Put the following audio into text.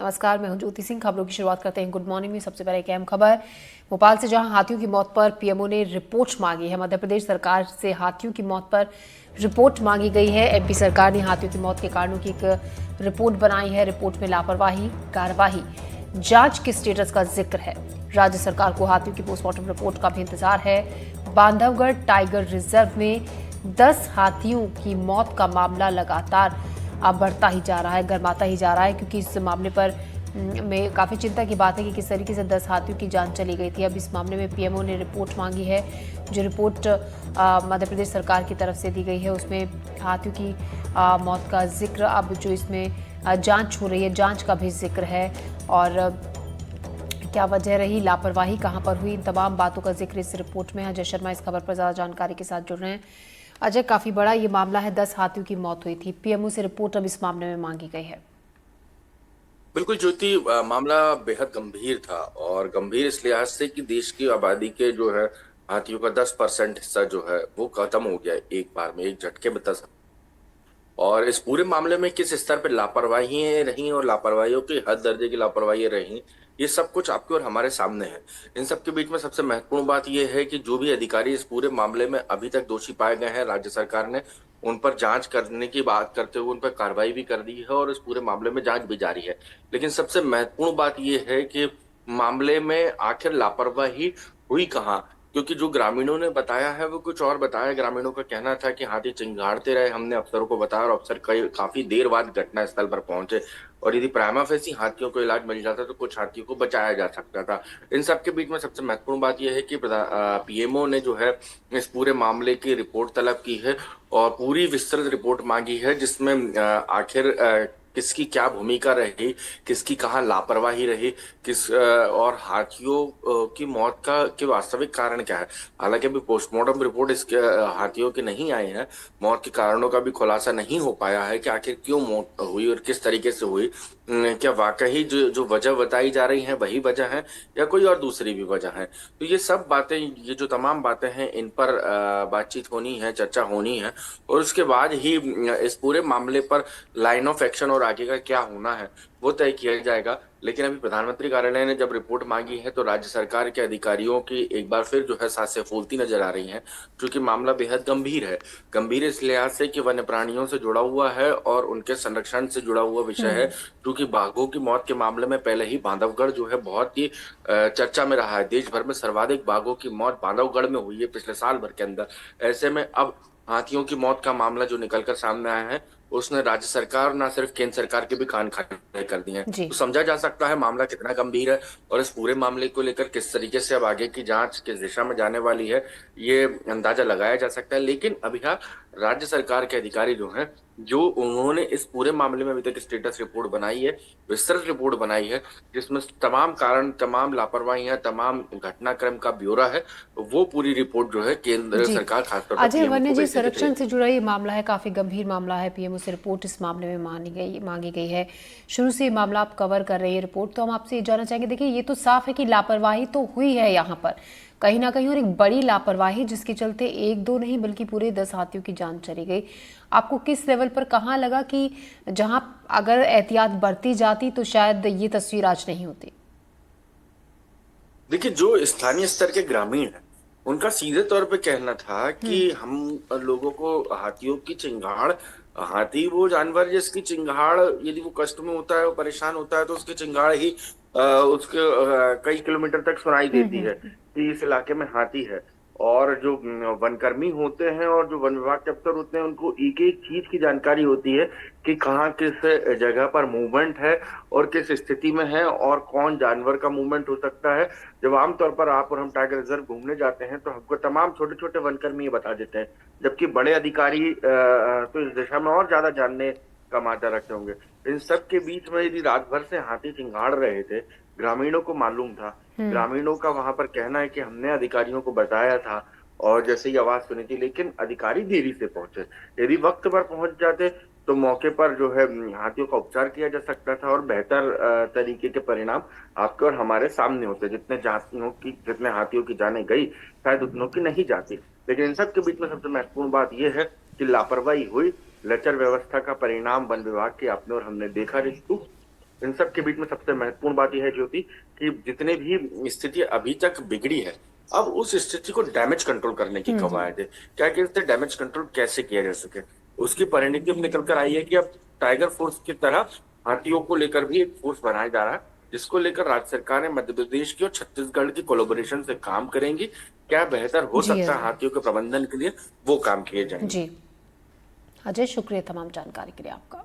नमस्कार, मैं हूं ज्योति सिंह। खबरों की शुरुआत करते हैं गुड मॉर्निंग में। सबसे पहले एक अहम खबर भोपाल से, जहां हाथियों की मौत पर पीएमओ ने रिपोर्ट मांगी है। मध्य प्रदेश सरकार से हाथियों की मौत पर रिपोर्ट मांगी गई है। एमपी सरकार ने हाथियों की मौत के कारणों की एक रिपोर्ट बनाई है। रिपोर्ट में लापरवाही, कार्यवाही, जांच के स्टेटस का जिक्र है। राज्य सरकार को हाथियों की पोस्टमार्टम रिपोर्ट का भी इंतजार है। बांधवगढ़ टाइगर रिजर्व में 10 हाथियों की मौत का मामला लगातार अब बढ़ता ही जा रहा है, गर्माता ही जा रहा है, क्योंकि इस मामले पर में काफ़ी चिंता की बात है कि किस तरीके से 10 हाथियों की जान चली गई थी। अब इस मामले में पीएमओ ने रिपोर्ट मांगी है। जो रिपोर्ट मध्य प्रदेश सरकार की तरफ से दी गई है, उसमें हाथियों की मौत का जिक्र, अब जो इसमें जांच हो रही है, जांच का भी जिक्र है। और क्या वजह रही, लापरवाही कहां पर हुई, इन तमाम बातों का जिक्र इस रिपोर्ट में है। अजय शर्मा इस खबर पर ज़्यादा जानकारी के साथ जुड़ रहे हैं। अजय, काफ़ी बड़ा ये मामला है, 10 हाथियों की मौत हुई थी। पीएमओ से रिपोर्ट अब इस मामले में मांगी गई है। बिल्कुल ज्योति, मामला बेहद गंभीर था और गंभीर इस लिहाज से कि देश की आबादी के जो है हाथियों का 10% हिस्सा जो है वो खत्म हो गया एक बार में, एक झटके में 10। और इस पूरे मामले में किस स्तर पे लापरवाही रही और लापरवाहियों की हद दर्जे की लापरवाही रही, ये सब कुछ आपके और हमारे सामने है। इन सब के बीच में सबसे महत्वपूर्ण बात यह है कि जो भी अधिकारी इस पूरे मामले में अभी तक दोषी पाए गए हैं, राज्य सरकार ने उन पर जांच करने की बात करते हुए उन पर कार्रवाई भी कर दी है और इस पूरे मामले में जांच भी जारी है। लेकिन सबसे महत्वपूर्ण बात यह है कि मामले में आखिर लापरवाही हुई कहाँ, क्योंकि जो ग्रामीणों ने बताया है वो कुछ और बताया। ग्रामीणों का कहना था कि हाथी चिंगाड़ते रहे, हमने अफसरों को बताया और अफसर काफी देर बाद घटना स्थल पर पहुंचे और यदि प्राइमा फेसी हाथियों को इलाज मिल जाता तो कुछ हाथियों को बचाया जा सकता था। इन सब के बीच में सबसे महत्वपूर्ण बात यह है कि पीएमओ ने जो है इस पूरे मामले की रिपोर्ट तलब की है और पूरी विस्तृत रिपोर्ट मांगी है, जिसमें आखिर किसकी क्या भूमिका रही, किसकी कहाँ लापरवाही रही, और हाथियों की मौत का के वास्तविक कारण क्या है। हालांकि अभी पोस्टमार्टम रिपोर्ट इसके हाथियों के नहीं आए हैं, मौत के कारणों का भी खुलासा नहीं हो पाया है कि आखिर क्यों मौत हुई और किस तरीके से हुई। क्या वाकई जो जो वजह बताई जा रही है वही वजह है या कोई और दूसरी भी वजह है। तो ये सब बातें, ये जो तमाम बातें हैं, इन पर बातचीत होनी है, चर्चा होनी है और उसके बाद ही इस पूरे मामले पर लाइन ऑफ एक्शन और आगे का क्या होना है वो तय किया जाएगा। लेकिन अभी प्रधानमंत्री कार्यालय ने जब रिपोर्ट मांगी है तो राज्य सरकार के अधिकारियों की एक बार फिर जो है सांसें फूलती नजर आ रही हैं, क्योंकि मामला बेहद गंभीर है। गंभीर इस लिहाज से कि वन्य प्राणियों से जुड़ा हुआ है और उनके संरक्षण से जुड़ा हुआ विषय है, क्योंकि बाघों की मौत के मामले में पहले ही बांधवगढ़ जो है बहुत ही चर्चा में रहा है। देश भर में सर्वाधिक बाघों की मौत बांधवगढ़ में हुई है पिछले साल भर के अंदर। ऐसे में अब हाथियों की मौत का मामला जो निकलकर सामने आया है, उसने राज्य सरकार ना सिर्फ केंद्र सरकार के भी कान खड़े कर दिए हैं। जी। तो समझा जा सकता है मामला कितना गंभीर है और इस पूरे मामले को लेकर किस तरीके से अब आगे की जांच किस दिशा में जाने वाली है, ये अंदाजा लगाया जा सकता है। लेकिन अभी हाँ, राज्य सरकार के अधिकारी जो हैं, जो उन्होंने इस पूरे मामले में अभी तक स्टेटस रिपोर्ट बनाई है, विस्तृत रिपोर्ट बनाई है, जिसमें तमाम कारण, तमाम लापरवाहियां, तमाम घटनाक्रम का ब्यौरा है, वो पूरी रिपोर्ट जो है केंद्र जी। सरकार खासतौर पर अजय, पीएमओ वन्य को जीव भेजने के संरक्षण लिए। से जुड़ा ये मामला है, काफ़ी गंभीर मामला है। पीएमओ से रिपोर्ट इस मामले में मांगी गई है। शुरू से ये मामला आप कवर कर रही है रिपोर्ट, तो हम आपसे ये जानना चाहेंगे। देखिए, ये तो साफ है कि लापरवाही तो हुई है यहाँ पर कहीं ना कहीं, और एक बड़ी लापरवाही, जिसके चलते एक दो नहीं बल्कि पूरे 10 हाथियों की जान चली गई। आपको किस लेवल पर कहाँ लगा कि जहाँ अगर एहतियात बरती जाती तो शायद ये तस्वीर आज नहीं होती? देखिए, जो स्थानीय स्तर के ग्रामीण हैं, उनका सीधे तौर पे कहना था हम्म। कि हम लोगों को हाथियों की चिंगाड़, हाथी वो जानवर जिसकी चिंगाड़, यदि वो कष्ट में होता है, वो परेशान होता है, तो उसकी चिंगाड़ ही उसके कई किलोमीटर तक सुनाई देती है हम्म। कि इस इलाके में हाथी है। और जो वनकर्मी होते हैं और जो वन विभाग के अफसर होते हैं, उनको एक एक चीज की जानकारी होती है कि कहाँ किस जगह पर मूवमेंट है और किस स्थिति में है और कौन जानवर का मूवमेंट हो सकता है। जब आमतौर पर आप और हम टाइगर रिजर्व घूमने जाते हैं तो हमको तमाम छोटे छोटे वनकर्मी ये बता देते हैं, जबकि बड़े अधिकारी तो इस दिशा में और ज्यादा जानने का मादा रखते होंगे। इन सब के बीच में यदि रात भर से हाथी चिंगाड़ रहे थे, ग्रामीणों को मालूम था, हम्म। ग्रामीणों का वहां पर कहना है कि हमने अधिकारियों को बताया था और जैसे ही आवाज सुनी थी, लेकिन अधिकारी देरी से पहुंचे। यदि वक्त पर पहुंच जाते तो मौके पर जो है हाथियों का उपचार किया जा सकता था और बेहतर तरीके के परिणाम आपके और हमारे सामने होते। जितने हाथियों की जाने गई, शायद उतनों की नहीं जाती। लेकिन इन सब के बीच में सबसे महत्वपूर्ण बात यह है कि लापरवाही हुई, लचर व्यवस्था का परिणाम वन विभाग के आपने और हमने देखा रितु। इन सब के बीच में सबसे महत्वपूर्ण बात यह है ज्योति कि जितने भी स्थिति अभी तक बिगड़ी है, अब उस स्थिति को डैमेज कंट्रोल करने की कवायद है। क्या कहते हैं डैमेज कंट्रोल कैसे किया जा सके, उसकी परिणति निकल कर आई है कि अब टाइगर फोर्स की तरह हाथियों को लेकर भी एक फोर्स बनाया जा रहा है, जिसको लेकर राज्य सरकार ने मध्य प्रदेश की और छत्तीसगढ़ की कोलैबोरेशन से काम करेंगी। क्या बेहतर हो जी सकता है अजय। हाथियों के प्रबंधन के लिए, वो काम किए जाएंगे। जी अजय, शुक्रिया तमाम जानकारी के लिए आपका।